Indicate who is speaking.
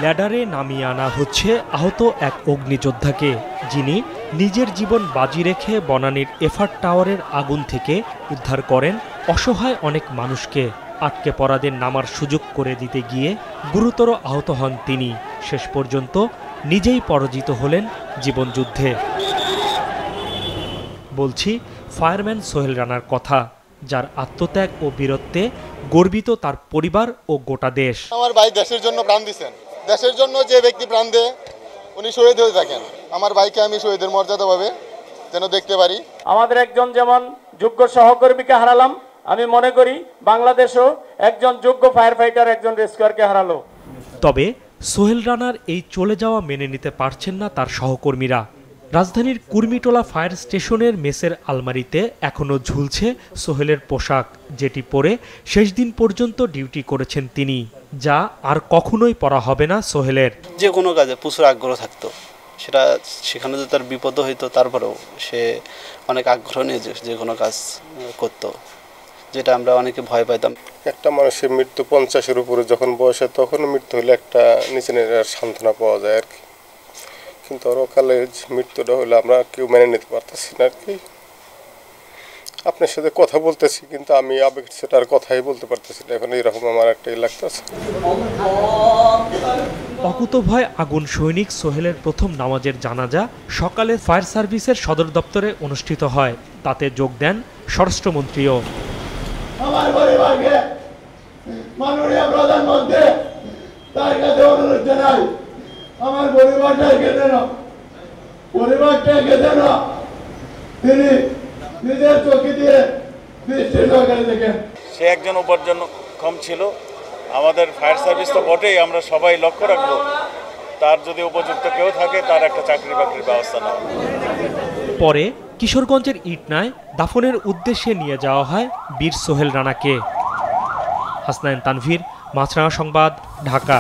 Speaker 1: ল্যাডারে নামিয়ে আনা হচ্ছে আহত এক অগ্নিযোদ্ধাকে, যিনি নিজের জীবন বাজি রেখে বনানীর এফআর টাওয়ারের আগুন থেকে উদ্ধার করেন অসহায় অনেক মানুষকে। আটকে পড়াদের নামার সুযোগ করে দিতে গিয়ে গুরুতর আহত হন তিনি। শেষ পর্যন্ত নিজেই পরাজিত হলেন জীবনযুদ্ধে। বলছি ফায়ারম্যান সোহেল রানার কথা, যার আত্মত্যাগ ও বীরত্বে গর্বিত তার পরিবার ও গোটা দেশ।
Speaker 2: আমার ভাই দেশের জন্য প্রাণ দিয়েছেন। দেশের জন্য যে ব্যক্তি প্রাণ দেয় উনি শহীদ হয়ে থাকেন। আমার ভাইকে আমি শহীদের মর্যাদা পাবে যেন দেখতে পারি।
Speaker 3: আমাদের একজন যেমন যোগ্য সহকর্মীকে হারালাম, আমি মনে করি বাংলাদেশও একজন যোগ্য ফায়ার ফাইটার, একজন রেস্কিউয়ারকে হারালো।
Speaker 1: তবে সোহেল রানার এই চলে যাওয়া মেনে নিতে পারছেন না তার সহকর্মীরা। রাজধানীর কুর্মিটোলা ফায়ার স্টেশনের মেসের আলমারিতে এখনও ঝুলছে সোহেলের পোশাক, যেটি পরে শেষ দিন পর্যন্ত ডিউটি করেছেন তিনি, যা আর কখনোই পরা হবে না সোহেলের।
Speaker 4: যে কোনো কাজে প্রচুর আগ্রহ থাকতো, সেটা সেখানে যদি তার বিপদ হইতো তারপরেও সে অনেক আগ্রহ নিয়ে যে কোনো কাজ করতো, যেটা আমরা অনেকে ভয় পাইতাম।
Speaker 2: একটা মানুষের মৃত্যু 50-এর উপরে যখন বয়সে, তখন মৃত্যু হলে একটা নিজের সান্ত্বনা পাওয়া যায় আর কি। কিন্তু অকালে মৃত্যুটা হলে আমরা কেউ মেনে নিতে পারতেছি না আর কি। আপনার সাথে কথা বলতেছি কিন্তু আমি আবেগ সেটা আর কথাই বলতে পারতেছি না এখন, এরকম আমার একটাই লাগতেছে।
Speaker 1: অকুতোভয় আগুন সৈনিক সোহেলের প্রথম নামাজের জানাজা সকালে ফায়ার সার্ভিসের সদর দপ্তরে অনুষ্ঠিত হয়। তাতে যোগ দেন স্বরাষ্ট্রমন্ত্রীও।
Speaker 5: আমার পরিবারকে মাননীয় প্রধানমন্ত্রী তার কাছে অনুরোধ জানাই, আমার পরিবারটাকে যেন তিনি নিজের চোখে দিয়ে দৃষ্টি সহকারে দেখেন।
Speaker 6: সে একজন উপার্জনক্ষম ছিল। আমাদের ফায়ার সার্ভিস তো বটেই, আমরা সবাই লক্ষ্য রাখবো তার যদি উপযুক্ত কেউ থাকে তার একটা চাকরি বাকরির ব্যবস্থা নেওয়া।
Speaker 1: পরে কিশোরগঞ্জের ইটনায় দাফনের উদ্দেশ্যে নিয়ে যাওয়া হয় বীর সোহেল রানাকে। হাসনাইন তানভীর, মাছরাঙা সংবাদ, ঢাকা।